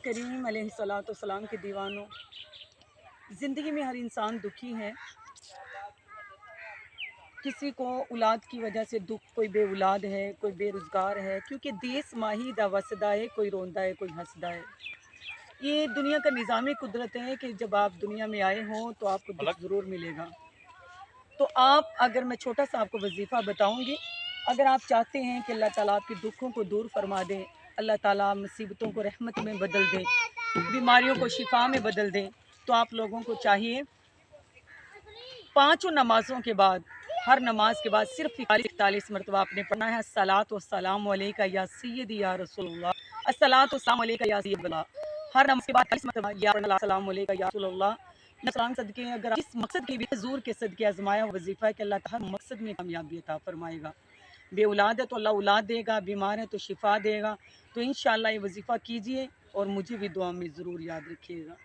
करीम अलैहिस्सलाम के दीवानों, ज़िंदगी में हर इंसान दुखी है। किसी को औलाद की वजह से दुख, कोई बे औलाद है, कोई बेरोज़गार है, क्योंकि देस माही दा वसदा है, कोई रोंदा है, कोई हंसदा है। ये दुनिया का निज़ाम कुदरत है कि जब आप दुनिया में आए हों तो आपको दुख ज़रूर मिलेगा। तो आप, अगर मैं छोटा सा आपको वजीफ़ा बताऊंगी, अगर आप चाहते हैं कि अल्लाह ताला आपके दुखों को दूर फरमा दे, अल्लाह ताला मुसीबतों को रहमत में बदल दे, बीमारियों को शिफा में बदल दें, तो आप लोगों को चाहिए पाँचों नमाज़ों के बाद, हर नमाज के बाद सिर्फ 41 मरतबा आपने पढ़ना है, अस्सलातु वस्सलामु अलैका या सय्यदी या रसूलल्लाह, अस्सलातु वस्सलामु अलैका या सय्यदल्लाह। हर नमाज के बाद 41 मरतबा या अस्सलामु अलैका या रसूलल्लाह। नसरान सदके, अगर आप जिस मकसद के भी हजूर के सदके आजमाया वजीफ़ा है कि अल्लाह हर मकसद में कामयाबी अता फरमाएगा। बे औलाद है तो अल्लाह औलाद देगा, बीमार है तो शिफा देगा। तो इंशाअल्लाह ये वजीफ़ा कीजिए और मुझे भी दुआ में ज़रूर याद रखिएगा।